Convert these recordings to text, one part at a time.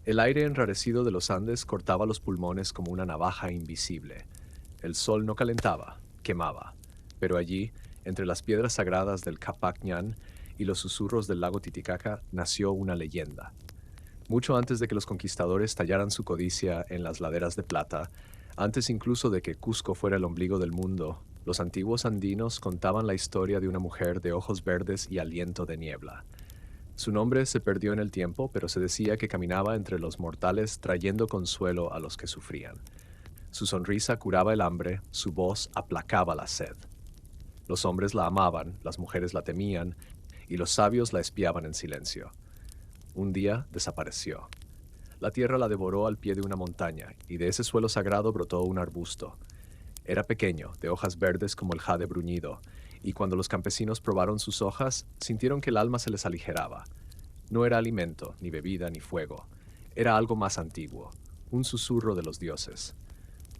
El aire enrarecido de los Andes cortaba los pulmones como una navaja invisible. El sol no calentaba, quemaba, pero allí, entre las piedras sagradas del Capac Ñan y los susurros del lago Titicaca, nació una leyenda. Mucho antes de que los conquistadores tallaran su codicia en las laderas de plata, antes incluso de que Cusco fuera el ombligo del mundo, los antiguos andinos contaban la historia de una mujer de ojos verdes y aliento de niebla. Su nombre se perdió en el tiempo, pero se decía que caminaba entre los mortales trayendo consuelo a los que sufrían. Su sonrisa curaba el hambre, su voz aplacaba la sed. Los hombres la amaban, las mujeres la temían, y los sabios la espiaban en silencio. Un día desapareció. La tierra la devoró al pie de una montaña, y de ese suelo sagrado brotó un arbusto. Era pequeño, de hojas verdes como el jade bruñido, y cuando los campesinos probaron sus hojas, sintieron que el alma se les aligeraba. No era alimento, ni bebida, ni fuego. Era algo más antiguo, un susurro de los dioses.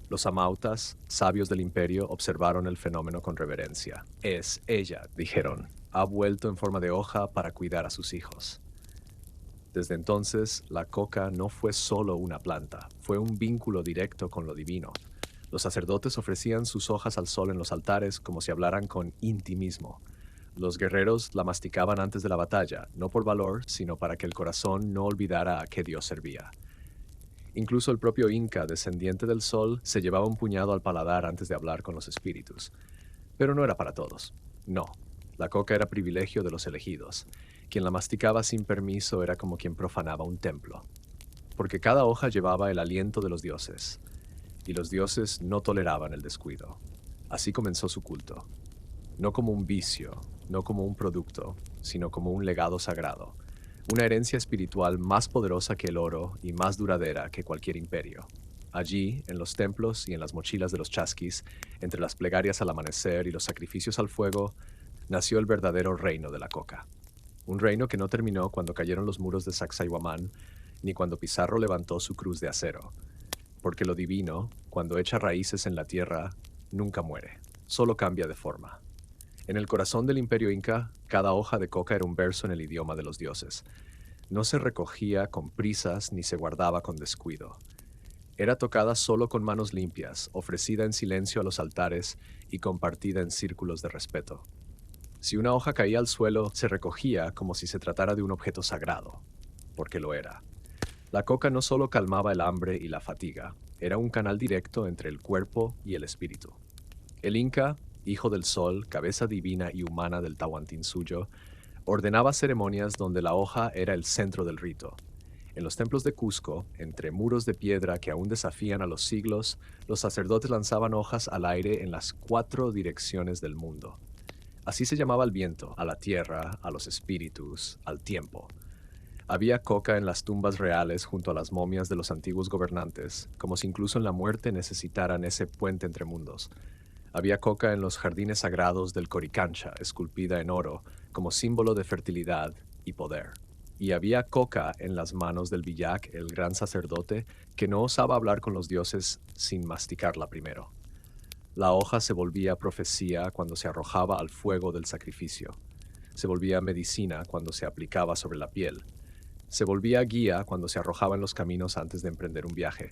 Los amautas, sabios del imperio, observaron el fenómeno con reverencia. Es ella, dijeron. Ha vuelto en forma de hoja para cuidar a sus hijos. Desde entonces, la coca no fue solo una planta, fue un vínculo directo con lo divino. Los sacerdotes ofrecían sus hojas al sol en los altares como si hablaran con intimismo. Los guerreros la masticaban antes de la batalla, no por valor, sino para que el corazón no olvidara a qué Dios servía. Incluso el propio Inca, descendiente del sol, se llevaba un puñado al paladar antes de hablar con los espíritus. Pero no era para todos. No, la coca era privilegio de los elegidos. Quien la masticaba sin permiso era como quien profanaba un templo. Porque cada hoja llevaba el aliento de los dioses, y los dioses no toleraban el descuido. Así comenzó su culto. No como un vicio, no como un producto, sino como un legado sagrado, una herencia espiritual más poderosa que el oro y más duradera que cualquier imperio. Allí, en los templos y en las mochilas de los chasquis, entre las plegarias al amanecer y los sacrificios al fuego, nació el verdadero reino de la coca. Un reino que no terminó cuando cayeron los muros de Sacsayhuamán, ni cuando Pizarro levantó su cruz de acero, porque lo divino, cuando echa raíces en la tierra, nunca muere, solo cambia de forma. En el corazón del imperio inca, cada hoja de coca era un verso en el idioma de los dioses. No se recogía con prisas ni se guardaba con descuido. Era tocada solo con manos limpias, ofrecida en silencio a los altares y compartida en círculos de respeto. Si una hoja caía al suelo, se recogía como si se tratara de un objeto sagrado, porque lo era. La coca no solo calmaba el hambre y la fatiga, era un canal directo entre el cuerpo y el espíritu. El Inca, hijo del sol, cabeza divina y humana del Tahuantinsuyo, ordenaba ceremonias donde la hoja era el centro del rito. En los templos de Cusco, entre muros de piedra que aún desafían a los siglos, los sacerdotes lanzaban hojas al aire en las 4 direcciones del mundo. Así se llamaba al viento, a la tierra, a los espíritus, al tiempo. Había coca en las tumbas reales junto a las momias de los antiguos gobernantes, como si incluso en la muerte necesitaran ese puente entre mundos. Había coca en los jardines sagrados del Coricancha, esculpida en oro, como símbolo de fertilidad y poder. Y había coca en las manos del Villac, el gran sacerdote, que no osaba hablar con los dioses sin masticarla primero. La hoja se volvía profecía cuando se arrojaba al fuego del sacrificio. Se volvía medicina cuando se aplicaba sobre la piel. Se volvía guía cuando se arrojaba en los caminos antes de emprender un viaje.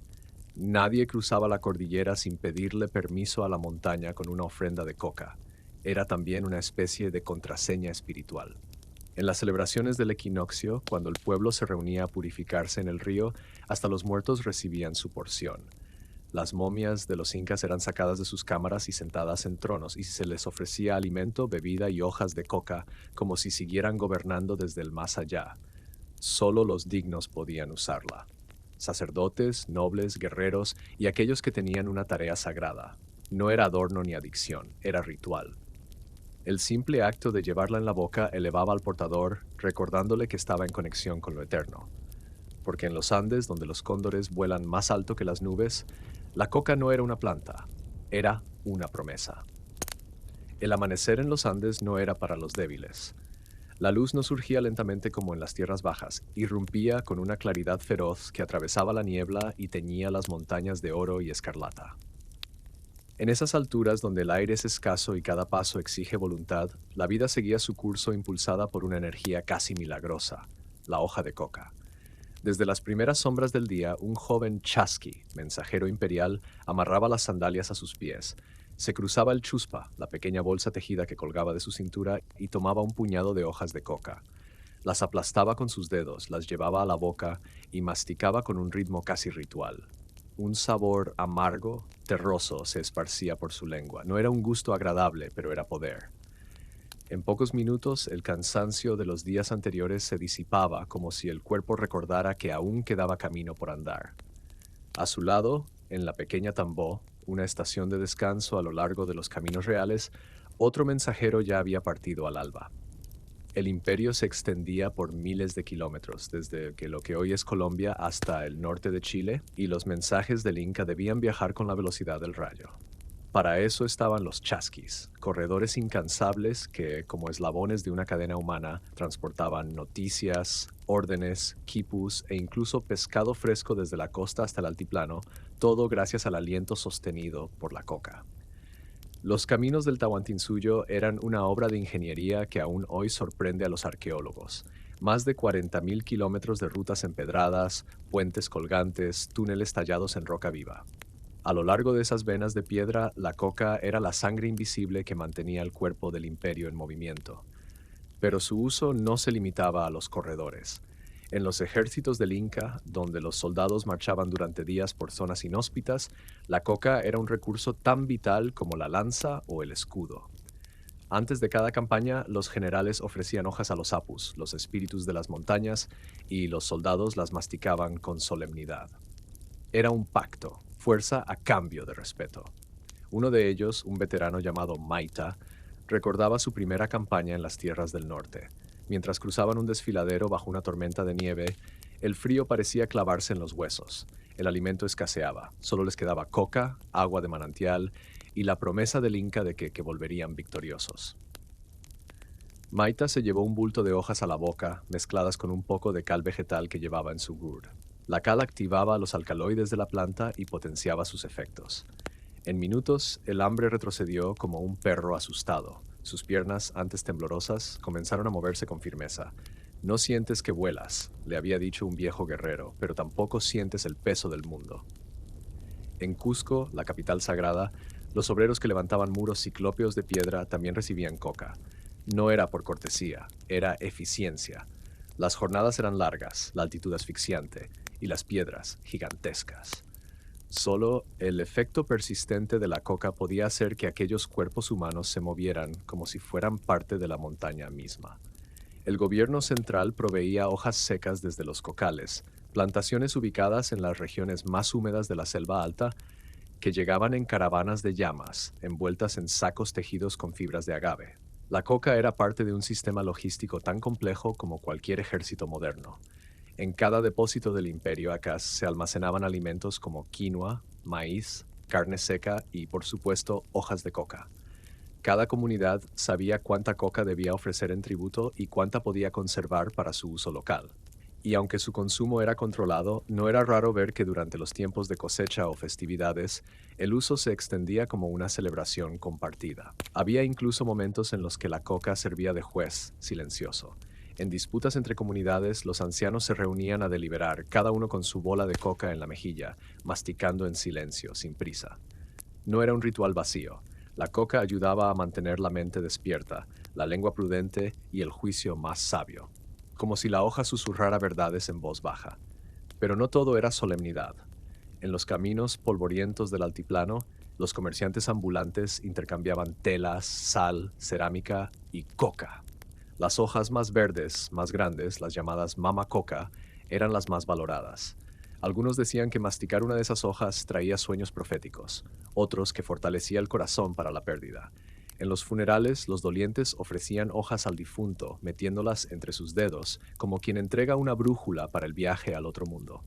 Nadie cruzaba la cordillera sin pedirle permiso a la montaña con una ofrenda de coca. Era también una especie de contraseña espiritual. En las celebraciones del equinoccio, cuando el pueblo se reunía a purificarse en el río, hasta los muertos recibían su porción. Las momias de los incas eran sacadas de sus cámaras y sentadas en tronos, y se les ofrecía alimento, bebida y hojas de coca, como si siguieran gobernando desde el más allá. Solo los dignos podían usarla. Sacerdotes, nobles, guerreros y aquellos que tenían una tarea sagrada. No era adorno ni adicción, era ritual. El simple acto de llevarla en la boca elevaba al portador, recordándole que estaba en conexión con lo eterno. Porque en los Andes, donde los cóndores vuelan más alto que las nubes, la coca no era una planta, era una promesa. El amanecer en los Andes no era para los débiles. La luz no surgía lentamente como en las tierras bajas, irrumpía con una claridad feroz que atravesaba la niebla y teñía las montañas de oro y escarlata. En esas alturas donde el aire es escaso y cada paso exige voluntad, la vida seguía su curso impulsada por una energía casi milagrosa, la hoja de coca. Desde las primeras sombras del día, un joven chasqui, mensajero imperial, amarraba las sandalias a sus pies. Se cruzaba el chuspa, la pequeña bolsa tejida que colgaba de su cintura, y tomaba un puñado de hojas de coca. Las aplastaba con sus dedos, las llevaba a la boca y masticaba con un ritmo casi ritual. Un sabor amargo, terroso, se esparcía por su lengua. No era un gusto agradable, pero era poder. En pocos minutos, el cansancio de los días anteriores se disipaba como si el cuerpo recordara que aún quedaba camino por andar. A su lado, en la pequeña Tambó, una estación de descanso a lo largo de los caminos reales, otro mensajero ya había partido al alba. El imperio se extendía por miles de kilómetros, desde que lo que hoy es Colombia hasta el norte de Chile, y los mensajes del Inca debían viajar con la velocidad del rayo. Para eso estaban los chasquis, corredores incansables que, como eslabones de una cadena humana, transportaban noticias, órdenes, quipus e incluso pescado fresco desde la costa hasta el altiplano, todo gracias al aliento sostenido por la coca. Los caminos del Tahuantinsuyo eran una obra de ingeniería que aún hoy sorprende a los arqueólogos. Más de 40.000 kilómetros de rutas empedradas, puentes colgantes, túneles tallados en roca viva. A lo largo de esas venas de piedra, la coca era la sangre invisible que mantenía el cuerpo del imperio en movimiento. Pero su uso no se limitaba a los corredores. En los ejércitos del Inca, donde los soldados marchaban durante días por zonas inhóspitas, la coca era un recurso tan vital como la lanza o el escudo. Antes de cada campaña, los generales ofrecían hojas a los apus, los espíritus de las montañas, y los soldados las masticaban con solemnidad. Era un pacto, fuerza a cambio de respeto. Uno de ellos, un veterano llamado Maita, recordaba su primera campaña en las tierras del norte. Mientras cruzaban un desfiladero bajo una tormenta de nieve, el frío parecía clavarse en los huesos. El alimento escaseaba, solo les quedaba coca, agua de manantial y la promesa del Inca de que volverían victoriosos. Maita se llevó un bulto de hojas a la boca, mezcladas con un poco de cal vegetal que llevaba en su gourd. La cal activaba los alcaloides de la planta y potenciaba sus efectos. En minutos, el hambre retrocedió como un perro asustado. Sus piernas, antes temblorosas, comenzaron a moverse con firmeza. No sientes que vuelas, le había dicho un viejo guerrero, pero tampoco sientes el peso del mundo. En Cusco, la capital sagrada, los obreros que levantaban muros ciclópeos de piedra también recibían coca. No era por cortesía, era eficiencia. Las jornadas eran largas, la altitud asfixiante y las piedras gigantescas. Solo el efecto persistente de la coca podía hacer que aquellos cuerpos humanos se movieran como si fueran parte de la montaña misma. El gobierno central proveía hojas secas desde los cocales, plantaciones ubicadas en las regiones más húmedas de la selva alta, que llegaban en caravanas de llamas, envueltas en sacos tejidos con fibras de agave. La coca era parte de un sistema logístico tan complejo como cualquier ejército moderno. En cada depósito del imperio acá se almacenaban alimentos como quinoa, maíz, carne seca y, por supuesto, hojas de coca. Cada comunidad sabía cuánta coca debía ofrecer en tributo y cuánta podía conservar para su uso local. Y aunque su consumo era controlado, no era raro ver que durante los tiempos de cosecha o festividades, el uso se extendía como una celebración compartida. Había incluso momentos en los que la coca servía de juez silencioso. En disputas entre comunidades, los ancianos se reunían a deliberar, cada uno con su bola de coca en la mejilla, masticando en silencio, sin prisa. No era un ritual vacío. La coca ayudaba a mantener la mente despierta, la lengua prudente y el juicio más sabio, como si la hoja susurrara verdades en voz baja. Pero no todo era solemnidad. En los caminos polvorientos del altiplano, los comerciantes ambulantes intercambiaban telas, sal, cerámica y coca. Las hojas más verdes, más grandes, las llamadas mama coca, eran las más valoradas. Algunos decían que masticar una de esas hojas traía sueños proféticos, otros que fortalecía el corazón para la pérdida. En los funerales, los dolientes ofrecían hojas al difunto, metiéndolas entre sus dedos, como quien entrega una brújula para el viaje al otro mundo.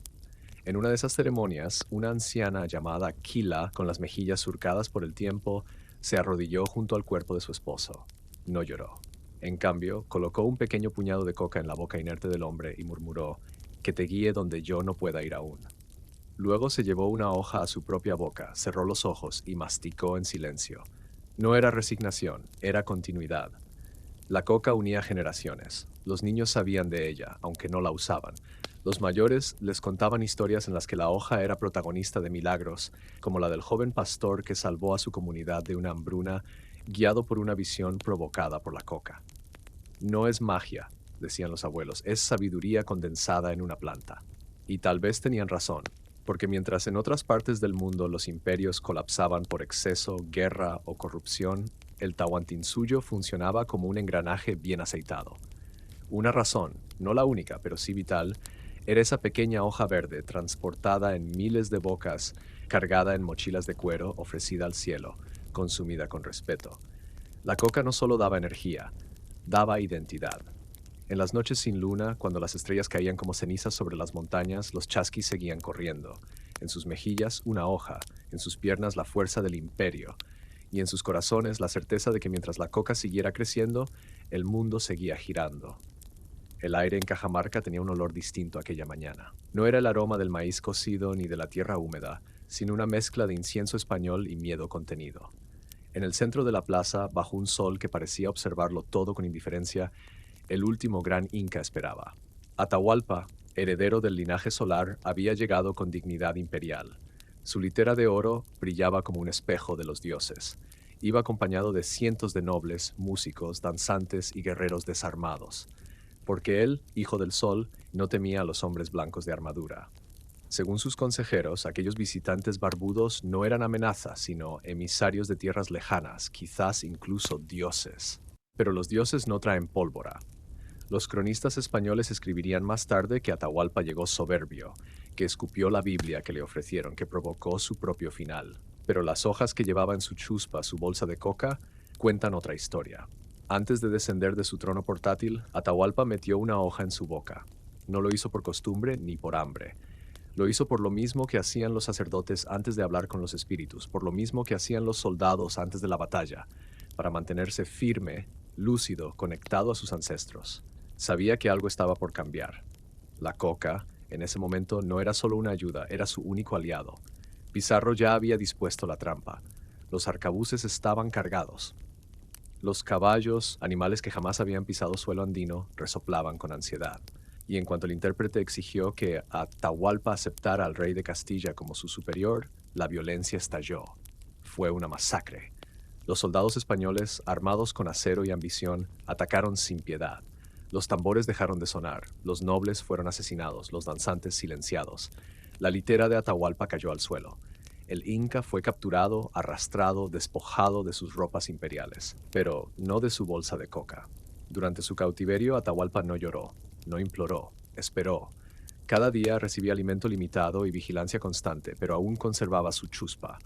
En una de esas ceremonias, una anciana llamada Kila, con las mejillas surcadas por el tiempo, se arrodilló junto al cuerpo de su esposo. No lloró. En cambio, colocó un pequeño puñado de coca en la boca inerte del hombre y murmuró, «Que te guíe donde yo no pueda ir aún». Luego se llevó una hoja a su propia boca, cerró los ojos y masticó en silencio. No era resignación, era continuidad. La coca unía generaciones. Los niños sabían de ella, aunque no la usaban. Los mayores les contaban historias en las que la hoja era protagonista de milagros, como la del joven pastor que salvó a su comunidad de una hambruna guiado por una visión provocada por la coca. No es magia, decían los abuelos, es sabiduría condensada en una planta. Y tal vez tenían razón, porque mientras en otras partes del mundo los imperios colapsaban por exceso, guerra o corrupción, el Tahuantinsuyo funcionaba como un engranaje bien aceitado. Una razón, no la única, pero sí vital, era esa pequeña hoja verde transportada en miles de bocas, cargada en mochilas de cuero, ofrecida al cielo, consumida con respeto. La coca no solo daba energía, daba identidad. En las noches sin luna, cuando las estrellas caían como cenizas sobre las montañas, los chasquis seguían corriendo. En sus mejillas una hoja, en sus piernas la fuerza del imperio, y en sus corazones la certeza de que mientras la coca siguiera creciendo, el mundo seguía girando. El aire en Cajamarca tenía un olor distinto aquella mañana. No era el aroma del maíz cocido ni de la tierra húmeda, sino una mezcla de incienso español y miedo contenido. En el centro de la plaza, bajo un sol que parecía observarlo todo con indiferencia, el último gran inca esperaba. Atahualpa, heredero del linaje solar, había llegado con dignidad imperial. Su litera de oro brillaba como un espejo de los dioses. Iba acompañado de cientos de nobles, músicos, danzantes y guerreros desarmados, porque él, hijo del sol, no temía a los hombres blancos de armadura. Según sus consejeros, aquellos visitantes barbudos no eran amenazas, sino emisarios de tierras lejanas, quizás incluso dioses. Pero los dioses no traen pólvora. Los cronistas españoles escribirían más tarde que Atahualpa llegó soberbio, que escupió la Biblia que le ofrecieron, que provocó su propio final. Pero las hojas que llevaba en su chuspa, su bolsa de coca, cuentan otra historia. Antes de descender de su trono portátil, Atahualpa metió una hoja en su boca. No lo hizo por costumbre ni por hambre. Lo hizo por lo mismo que hacían los sacerdotes antes de hablar con los espíritus, por lo mismo que hacían los soldados antes de la batalla, para mantenerse firme, lúcido, conectado a sus ancestros. Sabía que algo estaba por cambiar. La coca, en ese momento, no era solo una ayuda, era su único aliado. Pizarro ya había dispuesto la trampa. Los arcabuces estaban cargados. Los caballos, animales que jamás habían pisado suelo andino, resoplaban con ansiedad. Y en cuanto el intérprete exigió que Atahualpa aceptara al rey de Castilla como su superior, la violencia estalló. Fue una masacre. Los soldados españoles, armados con acero y ambición, atacaron sin piedad. Los tambores dejaron de sonar, los nobles fueron asesinados, los danzantes silenciados. La litera de Atahualpa cayó al suelo. El inca fue capturado, arrastrado, despojado de sus ropas imperiales, pero no de su bolsa de coca. Durante su cautiverio, Atahualpa no lloró, no imploró, esperó. Cada día recibía alimento limitado y vigilancia constante, pero aún conservaba su chuspa.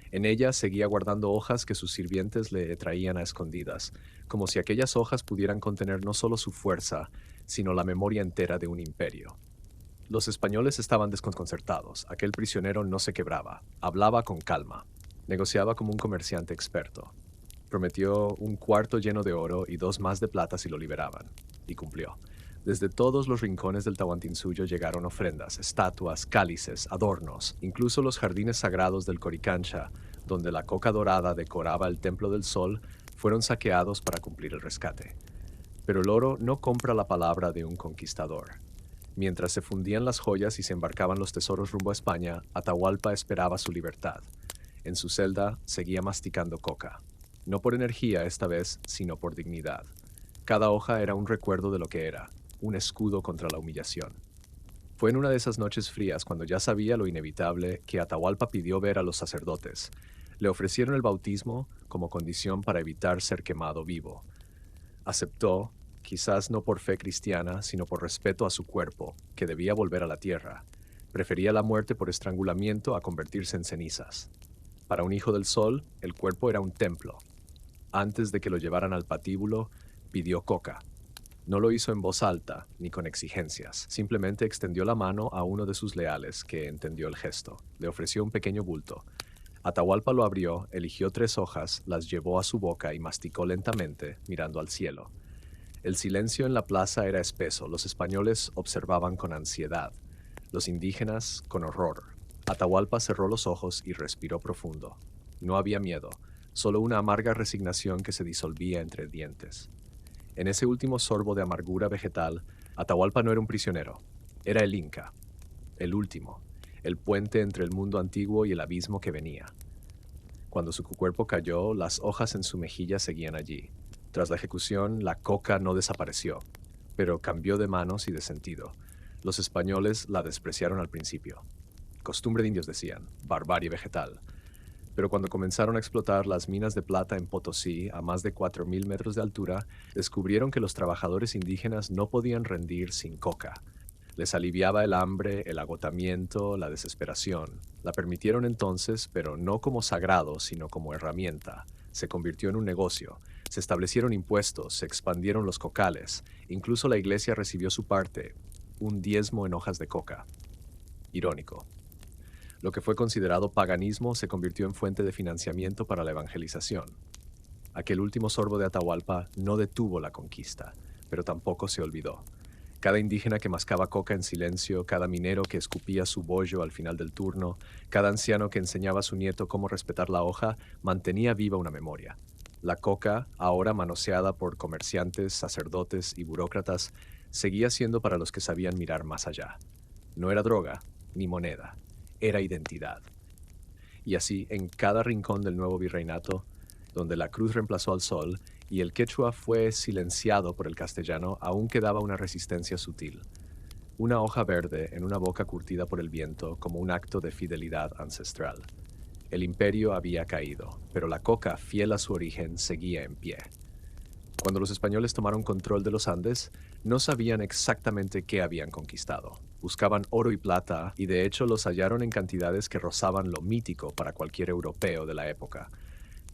En ella seguía guardando hojas que sus sirvientes le traían a escondidas, como si aquellas hojas pudieran contener no solo su fuerza, sino la memoria entera de un imperio. Los españoles estaban desconcertados. Aquel prisionero no se quebraba, hablaba con calma, negociaba como un comerciante experto. Prometió un cuarto lleno de oro y 2 más de plata si lo liberaban, y cumplió. Desde todos los rincones del Tahuantinsuyo llegaron ofrendas, estatuas, cálices, adornos, incluso los jardines sagrados del Coricancha, donde la coca dorada decoraba el Templo del Sol, fueron saqueados para cumplir el rescate. Pero el oro no compra la palabra de un conquistador. Mientras se fundían las joyas y se embarcaban los tesoros rumbo a España, Atahualpa esperaba su libertad. En su celda seguía masticando coca. No por energía esta vez, sino por dignidad. Cada hoja era un recuerdo de lo que era, un escudo contra la humillación. Fue en una de esas noches frías, cuando ya sabía lo inevitable, que Atahualpa pidió ver a los sacerdotes. Le ofrecieron el bautismo como condición para evitar ser quemado vivo. Aceptó, quizás no por fe cristiana, sino por respeto a su cuerpo, que debía volver a la tierra. Prefería la muerte por estrangulamiento a convertirse en cenizas. Para un hijo del sol, el cuerpo era un templo. Antes de que lo llevaran al patíbulo, pidió coca. No lo hizo en voz alta, ni con exigencias. Simplemente extendió la mano a uno de sus leales, que entendió el gesto. Le ofreció un pequeño bulto. Atahualpa lo abrió, eligió 3 hojas, las llevó a su boca y masticó lentamente, mirando al cielo. El silencio en la plaza era espeso. Los españoles observaban con ansiedad. Los indígenas con horror. Atahualpa cerró los ojos y respiró profundo. No había miedo, solo una amarga resignación que se disolvía entre dientes. En ese último sorbo de amargura vegetal, Atahualpa no era un prisionero. Era el Inca, el último, el puente entre el mundo antiguo y el abismo que venía. Cuando su cuerpo cayó, las hojas en su mejilla seguían allí. Tras la ejecución, la coca no desapareció, pero cambió de manos y de sentido. Los españoles la despreciaron al principio. Costumbre de indios decían, barbarie vegetal. Pero cuando comenzaron a explotar las minas de plata en Potosí a más de 4.000 metros de altura, descubrieron que los trabajadores indígenas no podían rendir sin coca. Les aliviaba el hambre, el agotamiento, la desesperación. La permitieron entonces, pero no como sagrado, sino como herramienta. Se convirtió en un negocio. Se establecieron impuestos, se expandieron los cocales. Incluso la iglesia recibió su parte, un diezmo en hojas de coca. Irónico. Lo que fue considerado paganismo se convirtió en fuente de financiamiento para la evangelización. Aquel último sorbo de Atahualpa no detuvo la conquista, pero tampoco se olvidó. Cada indígena que mascaba coca en silencio, cada minero que escupía su bollo al final del turno, cada anciano que enseñaba a su nieto cómo respetar la hoja, mantenía viva una memoria. La coca, ahora manoseada por comerciantes, sacerdotes y burócratas, seguía siendo para los que sabían mirar más allá. No era droga, ni moneda, era identidad. Y así, en cada rincón del nuevo virreinato, donde la cruz reemplazó al sol y el quechua fue silenciado por el castellano, aún quedaba una resistencia sutil. Una hoja verde en una boca curtida por el viento como un acto de fidelidad ancestral. El imperio había caído, pero la coca, fiel a su origen, seguía en pie. Cuando los españoles tomaron control de los Andes, no sabían exactamente qué habían conquistado. Buscaban oro y plata, y de hecho los hallaron en cantidades que rozaban lo mítico para cualquier europeo de la época.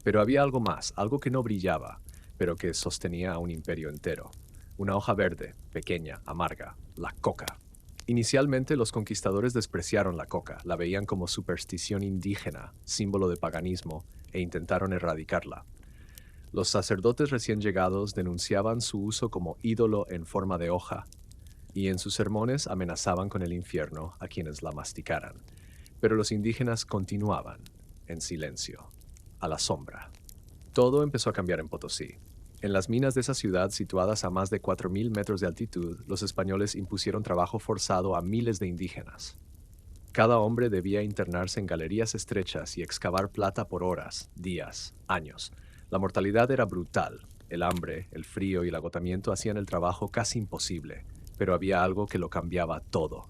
Pero había algo más, algo que no brillaba, pero que sostenía a un imperio entero. Una hoja verde, pequeña, amarga, la coca. Inicialmente los conquistadores despreciaron la coca, la veían como superstición indígena, símbolo de paganismo, e intentaron erradicarla. Los sacerdotes recién llegados denunciaban su uso como ídolo en forma de hoja, y en sus sermones amenazaban con el infierno a quienes la masticaran. Pero los indígenas continuaban, en silencio, a la sombra. Todo empezó a cambiar en Potosí. En las minas de esa ciudad, situadas a más de 4.000 metros de altitud, los españoles impusieron trabajo forzado a miles de indígenas. Cada hombre debía internarse en galerías estrechas y excavar plata por horas, días, años. La mortalidad era brutal. El hambre, el frío y el agotamiento hacían el trabajo casi imposible, pero había algo que lo cambiaba todo.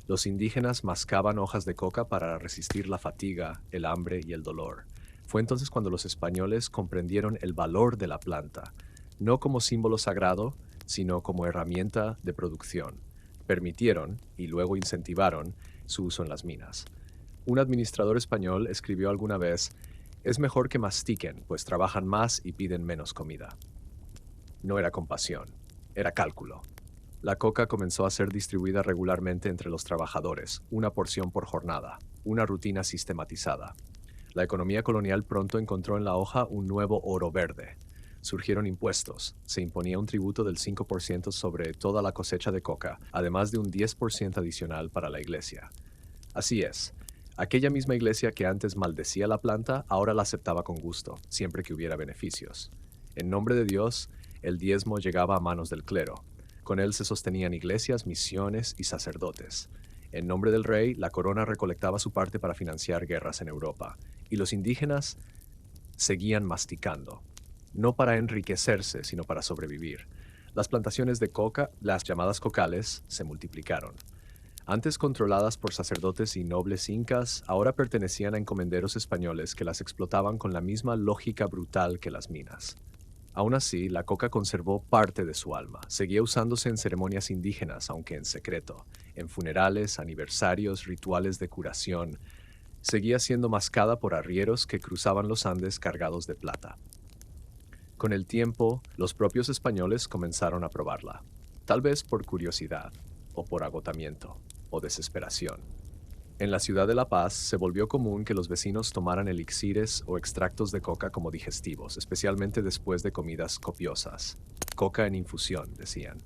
Los indígenas mascaban hojas de coca para resistir la fatiga, el hambre y el dolor. Fue entonces cuando los españoles comprendieron el valor de la planta, no como símbolo sagrado, sino como herramienta de producción. Permitieron, y luego incentivaron, su uso en las minas. Un administrador español escribió alguna vez: «Es mejor que mastiquen, pues trabajan más y piden menos comida». No era compasión, era cálculo. La coca comenzó a ser distribuida regularmente entre los trabajadores, una porción por jornada, una rutina sistematizada. La economía colonial pronto encontró en la hoja un nuevo oro verde. Surgieron impuestos, se imponía un tributo del 5% sobre toda la cosecha de coca, además de un 10% adicional para la iglesia. Así es, aquella misma iglesia que antes maldecía la planta, ahora la aceptaba con gusto, siempre que hubiera beneficios. En nombre de Dios, el diezmo llegaba a manos del clero. Con él se sostenían iglesias, misiones y sacerdotes. En nombre del rey, la corona recolectaba su parte para financiar guerras en Europa, y los indígenas seguían masticando, no para enriquecerse, sino para sobrevivir. Las plantaciones de coca, las llamadas cocales, se multiplicaron. Antes controladas por sacerdotes y nobles incas, ahora pertenecían a encomenderos españoles que las explotaban con la misma lógica brutal que las minas. Aún así, la coca conservó parte de su alma. Seguía usándose en ceremonias indígenas, aunque en secreto, en funerales, aniversarios, rituales de curación. Seguía siendo mascada por arrieros que cruzaban los Andes cargados de plata. Con el tiempo, los propios españoles comenzaron a probarla, tal vez por curiosidad, o por agotamiento, o desesperación. En la ciudad de La Paz se volvió común que los vecinos tomaran elixires o extractos de coca como digestivos, especialmente después de comidas copiosas. Coca en infusión, decían.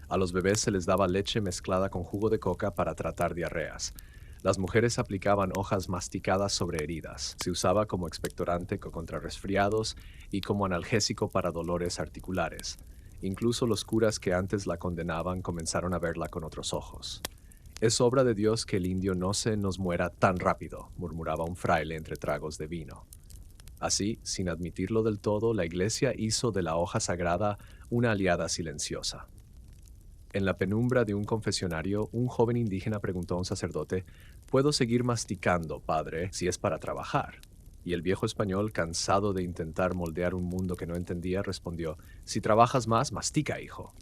A los bebés se les daba leche mezclada con jugo de coca para tratar diarreas. Las mujeres aplicaban hojas masticadas sobre heridas. Se usaba como expectorante contra resfriados y como analgésico para dolores articulares. Incluso los curas que antes la condenaban comenzaron a verla con otros ojos. Es obra de Dios que el indio no se nos muera tan rápido, murmuraba un fraile entre tragos de vino. Así, sin admitirlo del todo, la iglesia hizo de la hoja sagrada una aliada silenciosa. En la penumbra de un confesionario, un joven indígena preguntó a un sacerdote: «¿Puedo seguir masticando, padre, si es para trabajar?». Y el viejo español, cansado de intentar moldear un mundo que no entendía, respondió: «Si trabajas más, mastica, hijo».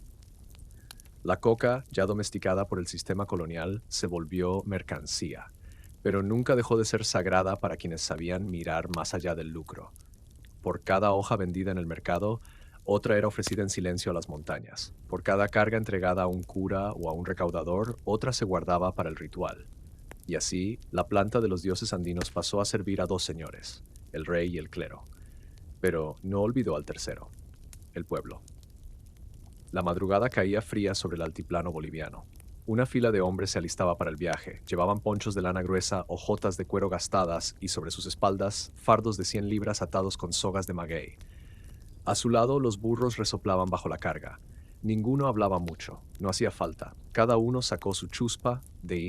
La coca, ya domesticada por el sistema colonial, se volvió mercancía, pero nunca dejó de ser sagrada para quienes sabían mirar más allá del lucro. Por cada hoja vendida en el mercado, otra era ofrecida en silencio a las montañas. Por cada carga entregada a un cura o a un recaudador, otra se guardaba para el ritual. Y así, la planta de los dioses andinos pasó a servir a dos señores, el rey y el clero. Pero no olvidó al tercero, el pueblo. La madrugada caía fría sobre el altiplano boliviano. Una fila de hombres se alistaba para el viaje. Llevaban ponchos de lana gruesa, hojotas de cuero gastadas y sobre sus espaldas fardos de 100 libras atados con sogas de maguey. A su lado los burros resoplaban bajo la carga. Ninguno hablaba mucho, no hacía falta. Cada uno sacó su chuspa,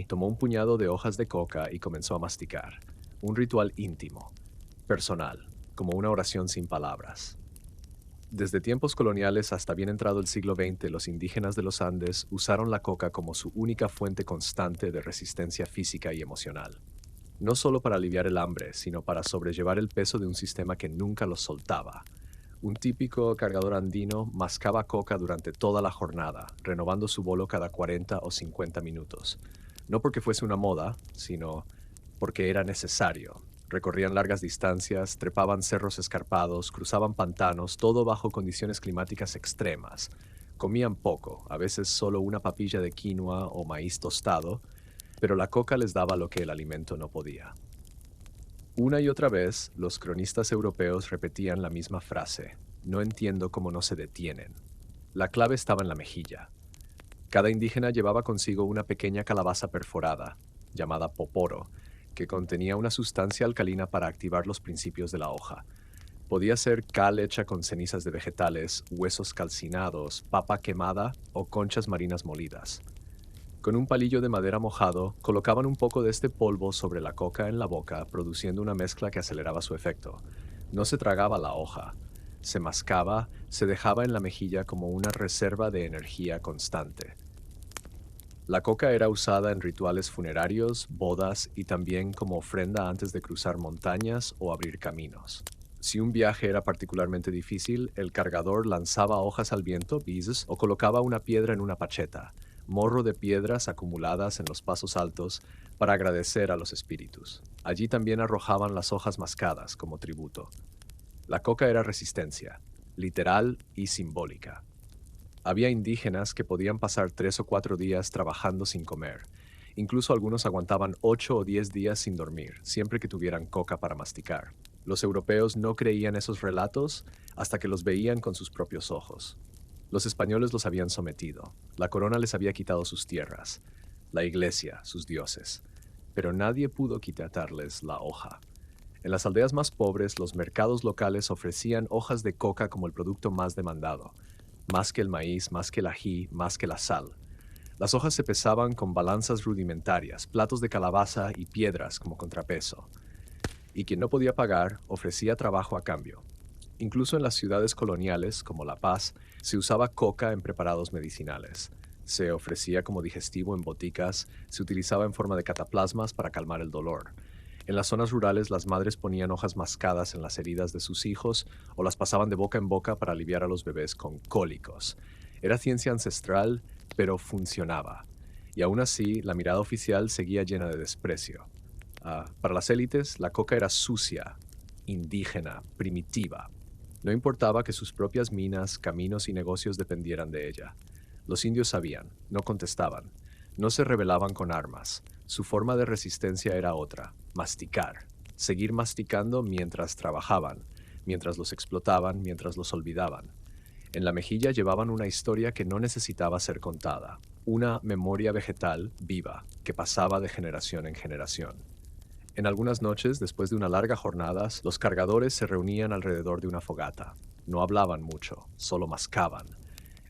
tomó un puñado de hojas de coca y comenzó a masticar. Un ritual íntimo, personal, como una oración sin palabras. Desde tiempos coloniales hasta bien entrado el siglo XX, los indígenas de los Andes usaron la coca como su única fuente constante de resistencia física y emocional. No solo para aliviar el hambre, sino para sobrellevar el peso de un sistema que nunca los soltaba. Un típico cargador andino mascaba coca durante toda la jornada, renovando su bolo cada 40 o 50 minutos. No porque fuese una moda, sino porque era necesario. Recorrían largas distancias, trepaban cerros escarpados, cruzaban pantanos, todo bajo condiciones climáticas extremas. Comían poco, a veces solo una papilla de quinoa o maíz tostado, pero la coca les daba lo que el alimento no podía. Una y otra vez, los cronistas europeos repetían la misma frase: «No entiendo cómo no se detienen». La clave estaba en la mejilla. Cada indígena llevaba consigo una pequeña calabaza perforada, llamada poporo, que contenía una sustancia alcalina para activar los principios de la hoja. Podía ser cal hecha con cenizas de vegetales, huesos calcinados, papa quemada o conchas marinas molidas. Con un palillo de madera mojado, colocaban un poco de este polvo sobre la coca en la boca, produciendo una mezcla que aceleraba su efecto. No se tragaba la hoja, se mascaba, se dejaba en la mejilla como una reserva de energía constante. La coca era usada en rituales funerarios, bodas y también como ofrenda antes de cruzar montañas o abrir caminos. Si un viaje era particularmente difícil, el cargador lanzaba hojas al viento, bises, o colocaba una piedra en una pacheta, morro de piedras acumuladas en los pasos altos, para agradecer a los espíritus. Allí también arrojaban las hojas mascadas como tributo. La coca era resistencia, literal y simbólica. Había indígenas que podían pasar 3 o 4 días trabajando sin comer. Incluso algunos aguantaban 8 o 10 días sin dormir, siempre que tuvieran coca para masticar. Los europeos no creían esos relatos hasta que los veían con sus propios ojos. Los españoles los habían sometido. La corona les había quitado sus tierras, la iglesia, sus dioses. Pero nadie pudo quitarles la hoja. En las aldeas más pobres, los mercados locales ofrecían hojas de coca como el producto más demandado. Más que el maíz, más que el ají, más que la sal. Las hojas se pesaban con balanzas rudimentarias, platos de calabaza y piedras como contrapeso. Y quien no podía pagar, ofrecía trabajo a cambio. Incluso en las ciudades coloniales, como La Paz, se usaba coca en preparados medicinales. Se ofrecía como digestivo en boticas, se utilizaba en forma de cataplasmas para calmar el dolor. En las zonas rurales, las madres ponían hojas mascadas en las heridas de sus hijos o las pasaban de boca en boca para aliviar a los bebés con cólicos. Era ciencia ancestral, pero funcionaba. Y aún así, la mirada oficial seguía llena de desprecio. Para las élites, la coca era sucia, indígena, primitiva. No importaba que sus propias minas, caminos y negocios dependieran de ella. Los indios sabían, no contestaban, no se rebelaban con armas. Su forma de resistencia era otra: masticar, seguir masticando mientras trabajaban, mientras los explotaban, mientras los olvidaban. En la mejilla llevaban una historia que no necesitaba ser contada, una memoria vegetal viva que pasaba de generación en generación. En algunas noches, después de una larga jornada, los cargadores se reunían alrededor de una fogata. No hablaban mucho, solo mascaban.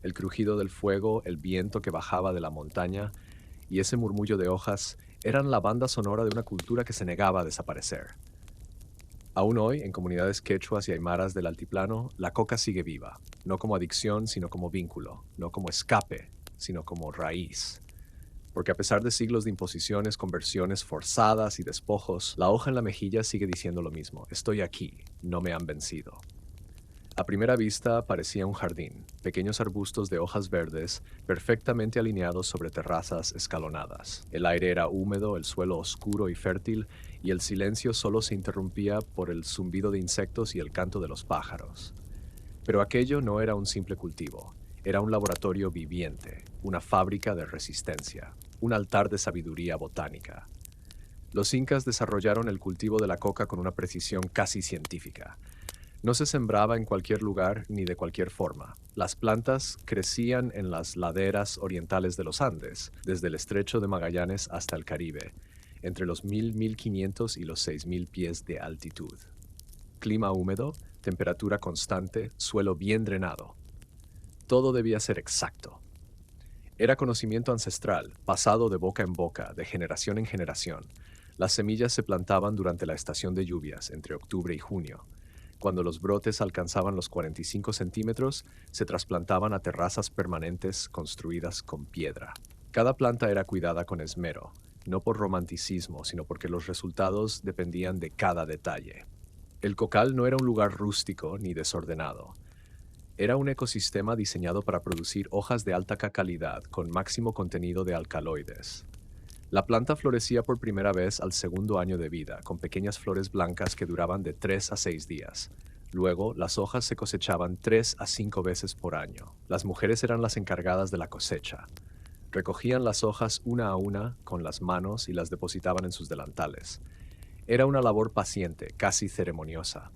El crujido del fuego, el viento que bajaba de la montaña y ese murmullo de hojas eran la banda sonora de una cultura que se negaba a desaparecer. Aún hoy, en comunidades quechuas y aymaras del altiplano, la coca sigue viva, no como adicción, sino como vínculo, no como escape, sino como raíz. Porque a pesar de siglos de imposiciones, conversiones forzadas y despojos, la hoja en la mejilla sigue diciendo lo mismo: estoy aquí, no me han vencido. A primera vista parecía un jardín, pequeños arbustos de hojas verdes, perfectamente alineados sobre terrazas escalonadas. El aire era húmedo, el suelo oscuro y fértil, y el silencio solo se interrumpía por el zumbido de insectos y el canto de los pájaros. Pero aquello no era un simple cultivo, era un laboratorio viviente, una fábrica de resistencia, un altar de sabiduría botánica. Los incas desarrollaron el cultivo de la coca con una precisión casi científica. No se sembraba en cualquier lugar ni de cualquier forma. Las plantas crecían en las laderas orientales de los Andes, desde el estrecho de Magallanes hasta el Caribe, entre los 1500 y los 6000 pies de altitud. Clima húmedo, temperatura constante, suelo bien drenado. Todo debía ser exacto. Era conocimiento ancestral, pasado de boca en boca, de generación en generación. Las semillas se plantaban durante la estación de lluvias, entre octubre y junio. Cuando los brotes alcanzaban los 45 centímetros, se trasplantaban a terrazas permanentes construidas con piedra. Cada planta era cuidada con esmero, no por romanticismo, sino porque los resultados dependían de cada detalle. El cocal no era un lugar rústico ni desordenado. Era un ecosistema diseñado para producir hojas de alta calidad con máximo contenido de alcaloides. La planta florecía por primera vez al segundo año de vida, con pequeñas flores blancas que duraban de 3 a 6 días. Luego, las hojas se cosechaban 3 a 5 veces por año. Las mujeres eran las encargadas de la cosecha. Recogían las hojas una a una con las manos y las depositaban en sus delantales. Era una labor paciente, casi ceremoniosa.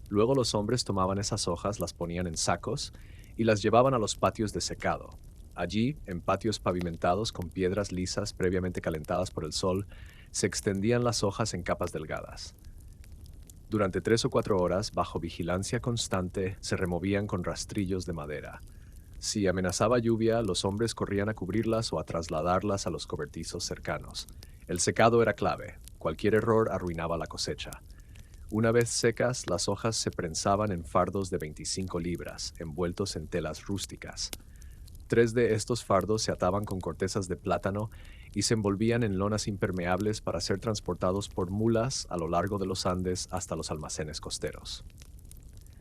Luego los hombres tomaban esas hojas, las ponían en sacos y las llevaban a los patios de secado. Allí, en patios pavimentados con piedras lisas previamente calentadas por el sol, se extendían las hojas en capas delgadas. Durante 3 o 4 horas, bajo vigilancia constante, se removían con rastrillos de madera. Si amenazaba lluvia, los hombres corrían a cubrirlas o a trasladarlas a los cobertizos cercanos. El secado era clave. Cualquier error arruinaba la cosecha. Una vez secas, las hojas se prensaban en fardos de 25 libras, envueltos en telas rústicas. 3 de estos fardos se ataban con cortezas de plátano y se envolvían en lonas impermeables para ser transportados por mulas a lo largo de los Andes hasta los almacenes costeros.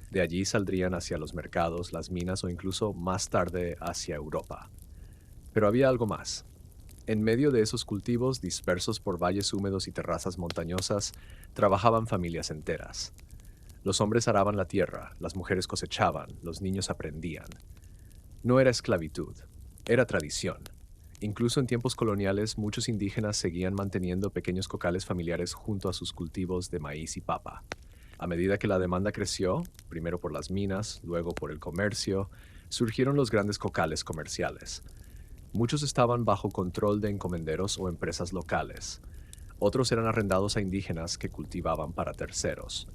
De allí saldrían hacia los mercados, las minas o incluso más tarde hacia Europa. Pero había algo más. En medio de esos cultivos, dispersos por valles húmedos y terrazas montañosas, trabajaban familias enteras. Los hombres araban la tierra, las mujeres cosechaban, los niños aprendían. No era esclavitud, era tradición. Incluso en tiempos coloniales, muchos indígenas seguían manteniendo pequeños cocales familiares junto a sus cultivos de maíz y papa. A medida que la demanda creció, primero por las minas, luego por el comercio, surgieron los grandes cocales comerciales. Muchos estaban bajo control de encomenderos o empresas locales. Otros eran arrendados a indígenas que cultivaban para terceros.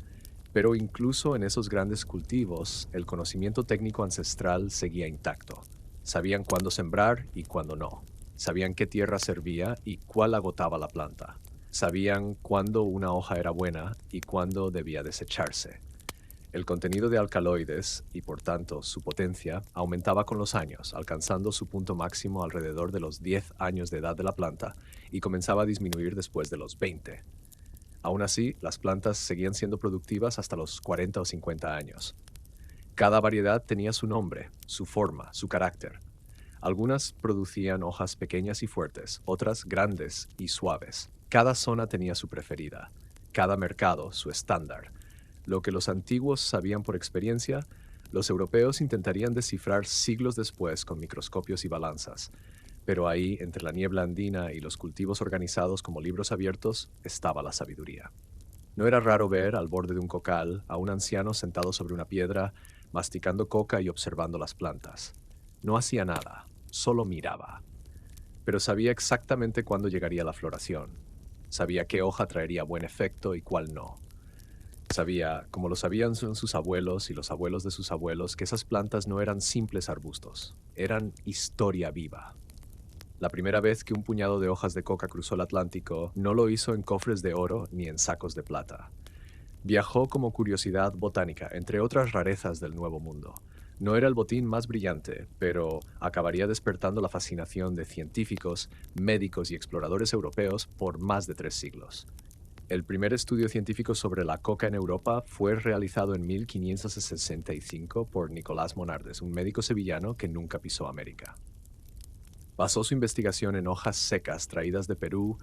Pero incluso en esos grandes cultivos, el conocimiento técnico ancestral seguía intacto. Sabían cuándo sembrar y cuándo no. Sabían qué tierra servía y cuál agotaba la planta. Sabían cuándo una hoja era buena y cuándo debía desecharse. El contenido de alcaloides, y por tanto su potencia, aumentaba con los años, alcanzando su punto máximo alrededor de los 10 años de edad de la planta y comenzaba a disminuir después de los 20. Aún así, las plantas seguían siendo productivas hasta los 40 o 50 años. Cada variedad tenía su nombre, su forma, su carácter. Algunas producían hojas pequeñas y fuertes, otras grandes y suaves. Cada zona tenía su preferida, cada mercado su estándar. Lo que los antiguos sabían por experiencia, los europeos intentarían descifrar siglos después con microscopios y balanzas. Pero ahí, entre la niebla andina y los cultivos organizados como libros abiertos, estaba la sabiduría. No era raro ver, al borde de un cocal, a un anciano sentado sobre una piedra, masticando coca y observando las plantas. No hacía nada, solo miraba. Pero sabía exactamente cuándo llegaría la floración. Sabía qué hoja traería buen efecto y cuál no. Sabía, como lo sabían sus abuelos y los abuelos de sus abuelos, que esas plantas no eran simples arbustos, eran historia viva. La primera vez que un puñado de hojas de coca cruzó el Atlántico, no lo hizo en cofres de oro ni en sacos de plata. Viajó como curiosidad botánica, entre otras rarezas del Nuevo Mundo. No era el botín más brillante, pero acabaría despertando la fascinación de científicos, médicos y exploradores europeos por más de 3 siglos. El primer estudio científico sobre la coca en Europa fue realizado en 1565 por Nicolás Monardes, un médico sevillano que nunca pisó América. Basó su investigación en hojas secas traídas de Perú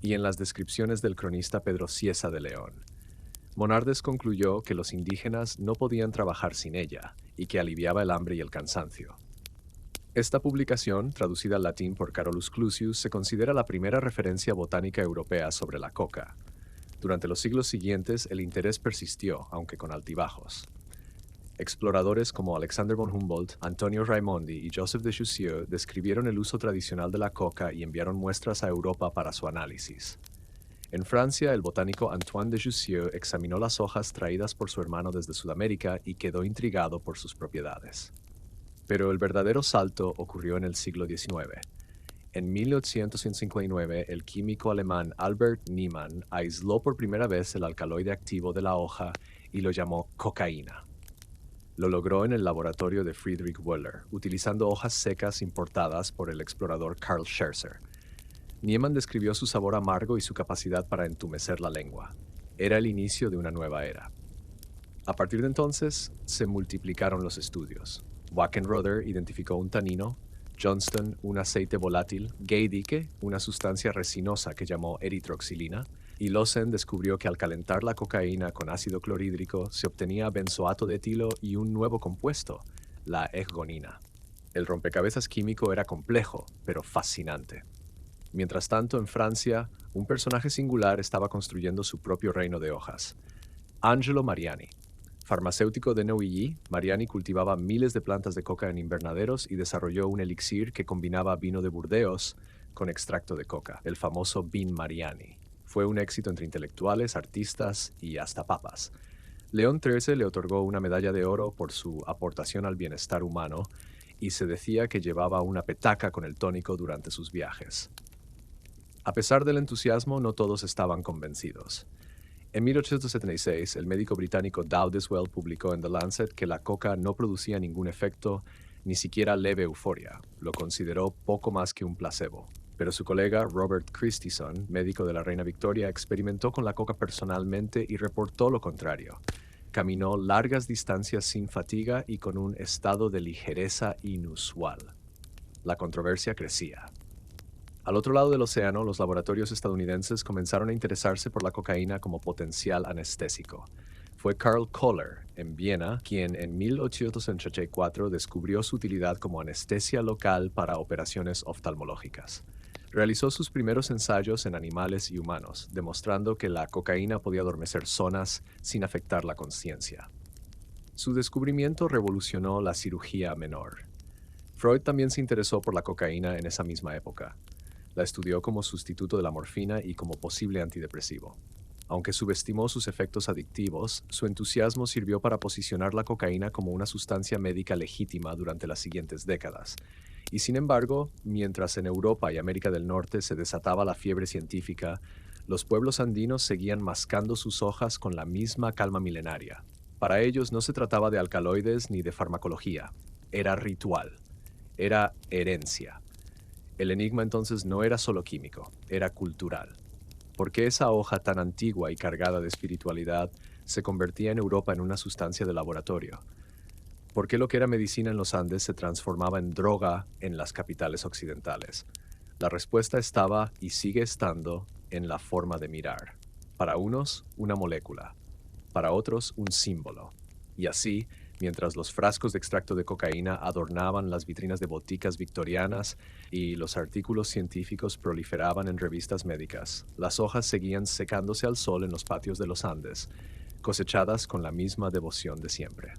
y en las descripciones del cronista Pedro Cieza de León. Monardes concluyó que los indígenas no podían trabajar sin ella y que aliviaba el hambre y el cansancio. Esta publicación, traducida al latín por Carolus Clusius, se considera la primera referencia botánica europea sobre la coca. Durante los siglos siguientes, el interés persistió, aunque con altibajos. Exploradores como Alexander von Humboldt, Antonio Raimondi y Joseph de Jussieu describieron el uso tradicional de la coca y enviaron muestras a Europa para su análisis. En Francia, el botánico Antoine de Jussieu examinó las hojas traídas por su hermano desde Sudamérica y quedó intrigado por sus propiedades. Pero el verdadero salto ocurrió en el siglo XIX. En 1859, el químico alemán Albert Niemann aisló por primera vez el alcaloide activo de la hoja y lo llamó cocaína. Lo logró en el laboratorio de Friedrich Wöhler, utilizando hojas secas importadas por el explorador Karl Scherzer. Niemann describió su sabor amargo y su capacidad para entumecer la lengua. Era el inicio de una nueva era. A partir de entonces, se multiplicaron los estudios. Wackenroder identificó un tanino, Johnston un aceite volátil, Geydicke una sustancia resinosa que llamó eritroxilina, y Lossen descubrió que al calentar la cocaína con ácido clorhídrico se obtenía benzoato de etilo y un nuevo compuesto, la eggonina. El rompecabezas químico era complejo, pero fascinante. Mientras tanto, en Francia, un personaje singular estaba construyendo su propio reino de hojas. Angelo Mariani. Farmacéutico de Neuilly, Mariani cultivaba miles de plantas de coca en invernaderos y desarrolló un elixir que combinaba vino de Burdeos con extracto de coca, el famoso Vin Mariani. Fue un éxito entre intelectuales, artistas y hasta papas. León XIII le otorgó una medalla de oro por su aportación al bienestar humano y se decía que llevaba una petaca con el tónico durante sus viajes. A pesar del entusiasmo, no todos estaban convencidos. En 1876, el médico británico Dowdeswell publicó en The Lancet que la coca no producía ningún efecto, ni siquiera leve euforia. Lo consideró poco más que un placebo. Pero su colega Robert Christison, médico de la reina Victoria, experimentó con la coca personalmente y reportó lo contrario. Caminó largas distancias sin fatiga y con un estado de ligereza inusual. La controversia crecía. Al otro lado del océano, los laboratorios estadounidenses comenzaron a interesarse por la cocaína como potencial anestésico. Fue Karl Koller, en Viena, quien en 1884 descubrió su utilidad como anestesia local para operaciones oftalmológicas. Realizó sus primeros ensayos en animales y humanos, demostrando que la cocaína podía adormecer zonas sin afectar la conciencia. Su descubrimiento revolucionó la cirugía menor. Freud también se interesó por la cocaína en esa misma época. La estudió como sustituto de la morfina y como posible antidepresivo. Aunque subestimó sus efectos adictivos, su entusiasmo sirvió para posicionar la cocaína como una sustancia médica legítima durante las siguientes décadas. Y sin embargo, mientras en Europa y América del Norte se desataba la fiebre científica, los pueblos andinos seguían mascando sus hojas con la misma calma milenaria. Para ellos no se trataba de alcaloides ni de farmacología, era ritual, era herencia. El enigma entonces no era solo químico, era cultural. ¿Por qué esa hoja tan antigua y cargada de espiritualidad se convertía en Europa en una sustancia de laboratorio? ¿Por qué lo que era medicina en los Andes se transformaba en droga en las capitales occidentales? La respuesta estaba y sigue estando en la forma de mirar. Para unos, una molécula. Para otros, un símbolo. Y así, mientras los frascos de extracto de cocaína adornaban las vitrinas de boticas victorianas y los artículos científicos proliferaban en revistas médicas, las hojas seguían secándose al sol en los patios de los Andes, cosechadas con la misma devoción de siempre.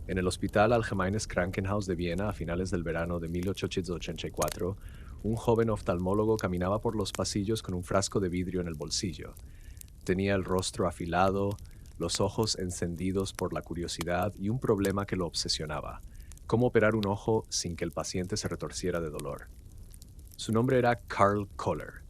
En el Hospital Allgemeines Krankenhaus de Viena a finales del verano de 1884, un joven oftalmólogo caminaba por los pasillos con un frasco de vidrio en el bolsillo. Tenía el rostro afilado, los ojos encendidos por la curiosidad y un problema que lo obsesionaba: cómo operar un ojo sin que el paciente se retorciera de dolor. Su nombre era Carl Koller.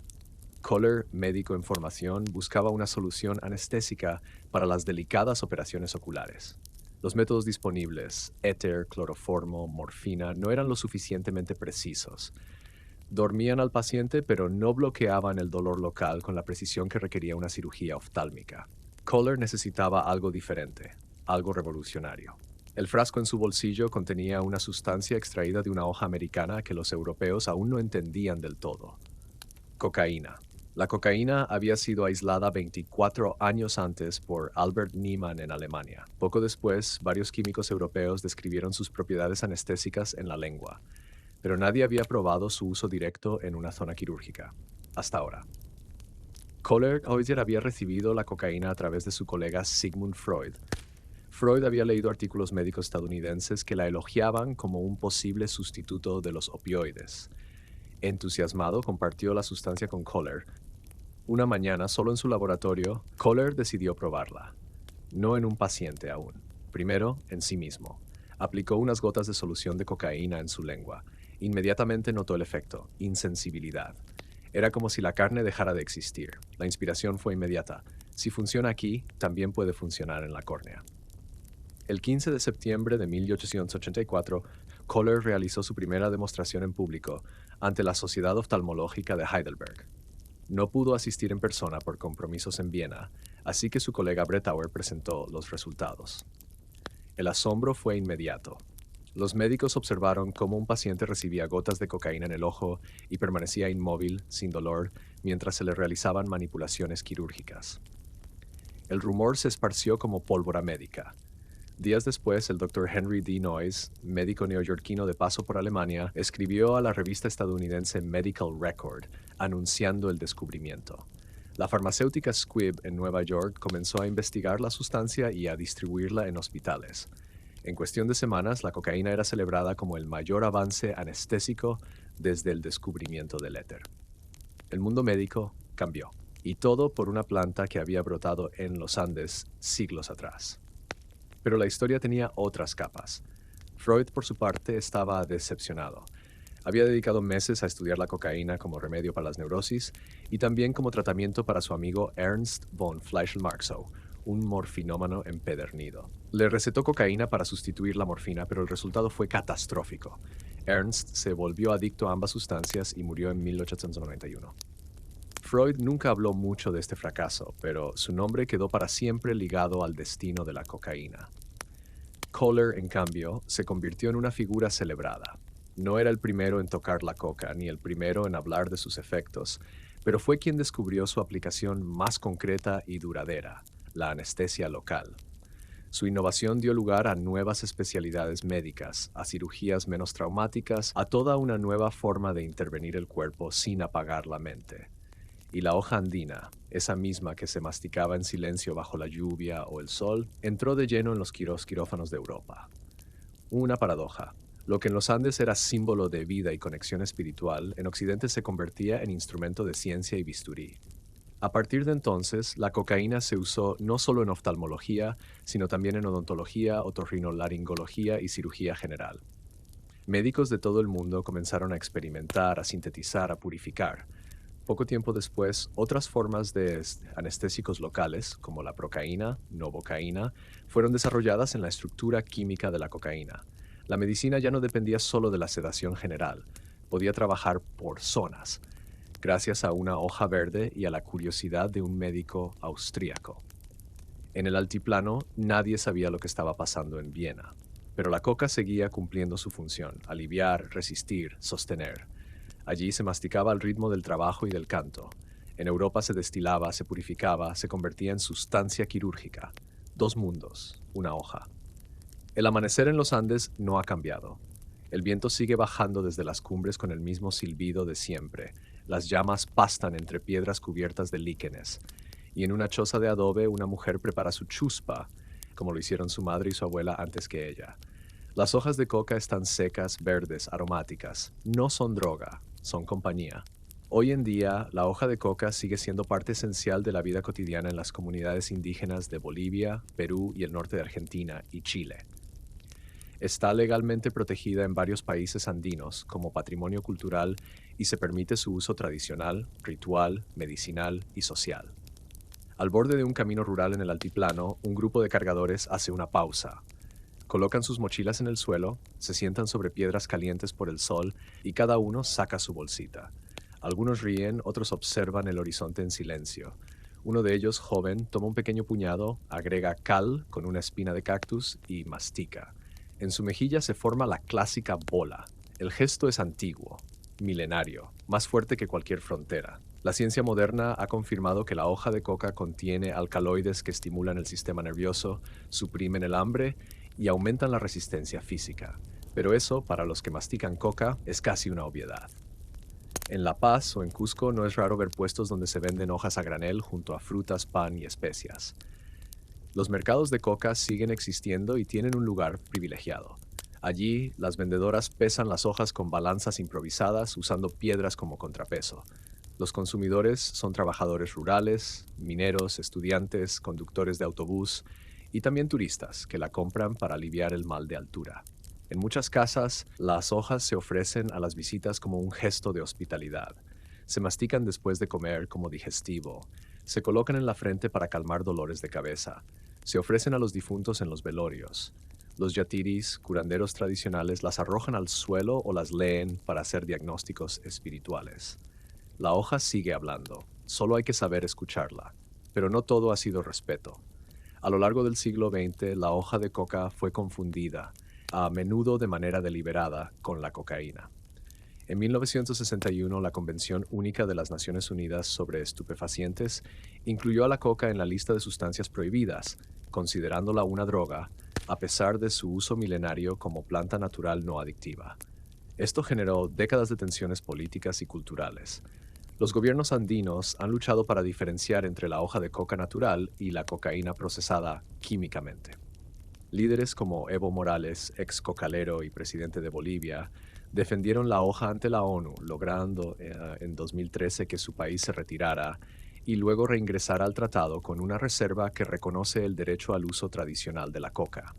Koller, médico en formación, buscaba una solución anestésica para las delicadas operaciones oculares. Los métodos disponibles, éter, cloroformo, morfina, no eran lo suficientemente precisos. Dormían al paciente, pero no bloqueaban el dolor local con la precisión que requería una cirugía oftálmica. Koller necesitaba algo diferente, algo revolucionario. El frasco en su bolsillo contenía una sustancia extraída de una hoja americana que los europeos aún no entendían del todo. Cocaína. La cocaína había sido aislada 24 años antes por Albert Niemann en Alemania. Poco después, varios químicos europeos describieron sus propiedades anestésicas en la lengua, pero nadie había probado su uso directo en una zona quirúrgica, hasta ahora. Kohler-Heuser había recibido la cocaína a través de su colega Sigmund Freud. Freud había leído artículos médicos estadounidenses que la elogiaban como un posible sustituto de los opioides. Entusiasmado, compartió la sustancia con Kohler. Una mañana, solo en su laboratorio, Kohler decidió probarla. No en un paciente aún. Primero, en sí mismo. Aplicó unas gotas de solución de cocaína en su lengua. Inmediatamente notó el efecto: insensibilidad. Era como si la carne dejara de existir. La inspiración fue inmediata. Si funciona aquí, también puede funcionar en la córnea. El 15 de septiembre de 1884, Kohler realizó su primera demostración en público ante la Sociedad Oftalmológica de Heidelberg. No pudo asistir en persona por compromisos en Viena, así que su colega Brettauer presentó los resultados. El asombro fue inmediato. Los médicos observaron cómo un paciente recibía gotas de cocaína en el ojo y permanecía inmóvil, sin dolor, mientras se le realizaban manipulaciones quirúrgicas. El rumor se esparció como pólvora médica. Días después, el Dr. Henry D. Noyes, médico neoyorquino de paso por Alemania, escribió a la revista estadounidense Medical Record, anunciando el descubrimiento. La farmacéutica Squibb en Nueva York comenzó a investigar la sustancia y a distribuirla en hospitales. En cuestión de semanas, la cocaína era celebrada como el mayor avance anestésico desde el descubrimiento del éter. El mundo médico cambió, y todo por una planta que había brotado en los Andes siglos atrás. Pero la historia tenía otras capas. Freud, por su parte, estaba decepcionado. Había dedicado meses a estudiar la cocaína como remedio para las neurosis y también como tratamiento para su amigo Ernst von Fleischl-Marxow, un morfinómano empedernido. Le recetó cocaína para sustituir la morfina, pero el resultado fue catastrófico. Ernst se volvió adicto a ambas sustancias y murió en 1891. Freud nunca habló mucho de este fracaso, pero su nombre quedó para siempre ligado al destino de la cocaína. Kohler, en cambio, se convirtió en una figura celebrada. No era el primero en tocar la coca, ni el primero en hablar de sus efectos, pero fue quien descubrió su aplicación más concreta y duradera, la anestesia local. Su innovación dio lugar a nuevas especialidades médicas, a cirugías menos traumáticas, a toda una nueva forma de intervenir el cuerpo sin apagar la mente. Y la hoja andina, esa misma que se masticaba en silencio bajo la lluvia o el sol, entró de lleno en los quirófanos de Europa. Una paradoja. Lo que en los Andes era símbolo de vida y conexión espiritual, en Occidente se convertía en instrumento de ciencia y bisturí. A partir de entonces, la cocaína se usó no solo en oftalmología, sino también en odontología, otorrinolaringología y cirugía general. Médicos de todo el mundo comenzaron a experimentar, a sintetizar, a purificar. Poco tiempo después, otras formas de anestésicos locales, como la procaína, novocaína, fueron desarrolladas en la estructura química de la cocaína. La medicina ya no dependía solo de la sedación general, podía trabajar por zonas, gracias a una hoja verde y a la curiosidad de un médico austríaco. En el altiplano, nadie sabía lo que estaba pasando en Viena, pero la coca seguía cumpliendo su función: aliviar, resistir, sostener. Allí se masticaba al ritmo del trabajo y del canto. En Europa se destilaba, se purificaba, se convertía en sustancia quirúrgica. Dos mundos, una hoja. El amanecer en los Andes no ha cambiado. El viento sigue bajando desde las cumbres con el mismo silbido de siempre. Las llamas pastan entre piedras cubiertas de líquenes. Y en una choza de adobe una mujer prepara su chuspa, como lo hicieron su madre y su abuela antes que ella. Las hojas de coca están secas, verdes, aromáticas. No son droga, son compañía. Hoy en día, la hoja de coca sigue siendo parte esencial de la vida cotidiana en las comunidades indígenas de Bolivia, Perú y el norte de Argentina y Chile. Está legalmente protegida en varios países andinos como patrimonio cultural y se permite su uso tradicional, ritual, medicinal y social. Al borde de un camino rural en el altiplano, un grupo de cargadores hace una pausa. Colocan sus mochilas en el suelo, se sientan sobre piedras calientes por el sol y cada uno saca su bolsita. Algunos ríen, otros observan el horizonte en silencio. Uno de ellos, joven, toma un pequeño puñado, agrega cal con una espina de cactus y mastica. En su mejilla se forma la clásica bola. El gesto es antiguo, milenario, más fuerte que cualquier frontera. La ciencia moderna ha confirmado que la hoja de coca contiene alcaloides que estimulan el sistema nervioso, suprimen el hambre y aumentan la resistencia física. Pero eso, para los que mastican coca, es casi una obviedad. En La Paz o en Cusco no es raro ver puestos donde se venden hojas a granel junto a frutas, pan y especias. Los mercados de coca siguen existiendo y tienen un lugar privilegiado. Allí, las vendedoras pesan las hojas con balanzas improvisadas usando piedras como contrapeso. Los consumidores son trabajadores rurales, mineros, estudiantes, conductores de autobús y también turistas que la compran para aliviar el mal de altura. En muchas casas, las hojas se ofrecen a las visitas como un gesto de hospitalidad. Se mastican después de comer como digestivo. Se colocan en la frente para calmar dolores de cabeza. Se ofrecen a los difuntos en los velorios. Los yatiris, curanderos tradicionales, las arrojan al suelo o las leen para hacer diagnósticos espirituales. La hoja sigue hablando, solo hay que saber escucharla. Pero no todo ha sido respeto. A lo largo del siglo XX, la hoja de coca fue confundida, a menudo de manera deliberada, con la cocaína. En 1961, la Convención Única de las Naciones Unidas sobre Estupefacientes incluyó a la coca en la lista de sustancias prohibidas, considerándola una droga, a pesar de su uso milenario como planta natural no adictiva. Esto generó décadas de tensiones políticas y culturales. Los gobiernos andinos han luchado para diferenciar entre la hoja de coca natural y la cocaína procesada químicamente. Líderes como Evo Morales, ex cocalero y presidente de Bolivia, defendieron la hoja ante la ONU, logrando en 2013 que su país se retirara y luego reingresara al tratado con una reserva que reconoce el derecho al uso tradicional de la coca.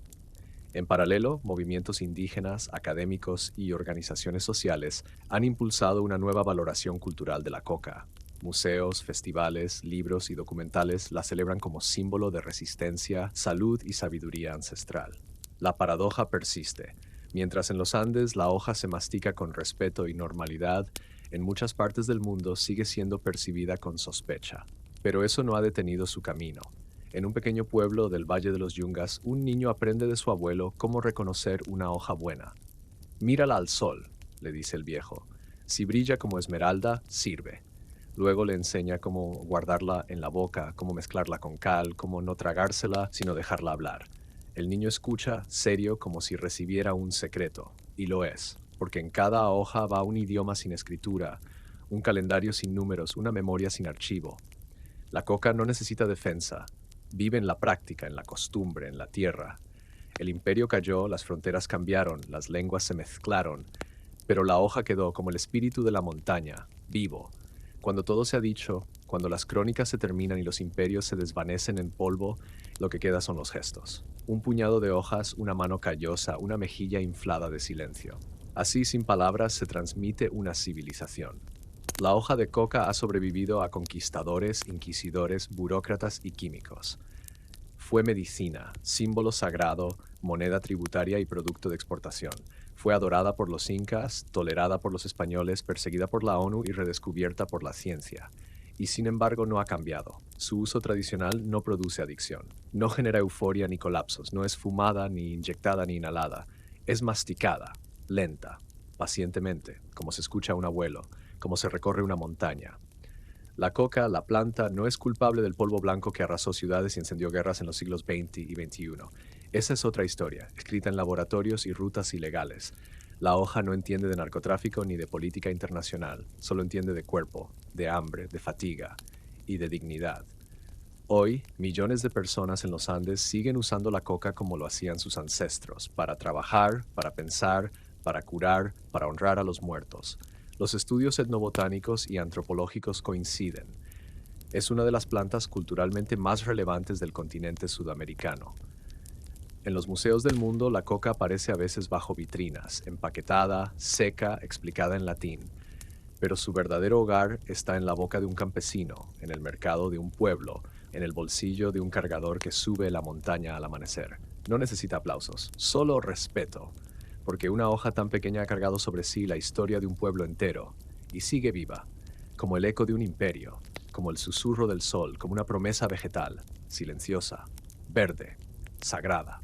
En paralelo, movimientos indígenas, académicos y organizaciones sociales han impulsado una nueva valoración cultural de la coca. Museos, festivales, libros y documentales la celebran como símbolo de resistencia, salud y sabiduría ancestral. La paradoja persiste. Mientras en los Andes la hoja se mastica con respeto y normalidad, en muchas partes del mundo sigue siendo percibida con sospecha. Pero eso no ha detenido su camino. En un pequeño pueblo del Valle de los Yungas, un niño aprende de su abuelo cómo reconocer una hoja buena. Mírala al sol, le dice el viejo. Si brilla como esmeralda, sirve. Luego le enseña cómo guardarla en la boca, cómo mezclarla con cal, cómo no tragársela, sino dejarla hablar. El niño escucha, serio, como si recibiera un secreto. Y lo es, porque en cada hoja va un idioma sin escritura, un calendario sin números, una memoria sin archivo. La coca no necesita defensa. Vive en la práctica, en la costumbre, en la tierra. El imperio cayó, las fronteras cambiaron, las lenguas se mezclaron, pero la hoja quedó como el espíritu de la montaña, vivo. Cuando todo se ha dicho, cuando las crónicas se terminan y los imperios se desvanecen en polvo, lo que queda son los gestos. Un puñado de hojas, una mano callosa, una mejilla inflada de silencio. Así, sin palabras, se transmite una civilización. La hoja de coca ha sobrevivido a conquistadores, inquisidores, burócratas y químicos. Fue medicina, símbolo sagrado, moneda tributaria y producto de exportación. Fue adorada por los incas, tolerada por los españoles, perseguida por la ONU y redescubierta por la ciencia. Y sin embargo no ha cambiado. Su uso tradicional no produce adicción. No genera euforia ni colapsos. No es fumada, ni inyectada, ni inhalada. Es masticada, lenta, pacientemente, como se escucha a un abuelo, como se recorre una montaña. La coca, la planta, no es culpable del polvo blanco que arrasó ciudades y encendió guerras en los siglos XX y XXI. Esa es otra historia, escrita en laboratorios y rutas ilegales. La hoja no entiende de narcotráfico ni de política internacional, solo entiende de cuerpo, de hambre, de fatiga y de dignidad. Hoy, millones de personas en los Andes siguen usando la coca como lo hacían sus ancestros, para trabajar, para pensar, para curar, para honrar a los muertos. Los estudios etnobotánicos y antropológicos coinciden. Es una de las plantas culturalmente más relevantes del continente sudamericano. En los museos del mundo, la coca aparece a veces bajo vitrinas, empaquetada, seca, explicada en latín. Pero su verdadero hogar está en la boca de un campesino, en el mercado de un pueblo, en el bolsillo de un cargador que sube la montaña al amanecer. No necesita aplausos, solo respeto, porque una hoja tan pequeña ha cargado sobre sí la historia de un pueblo entero, y sigue viva, como el eco de un imperio, como el susurro del sol, como una promesa vegetal, silenciosa, verde, sagrada.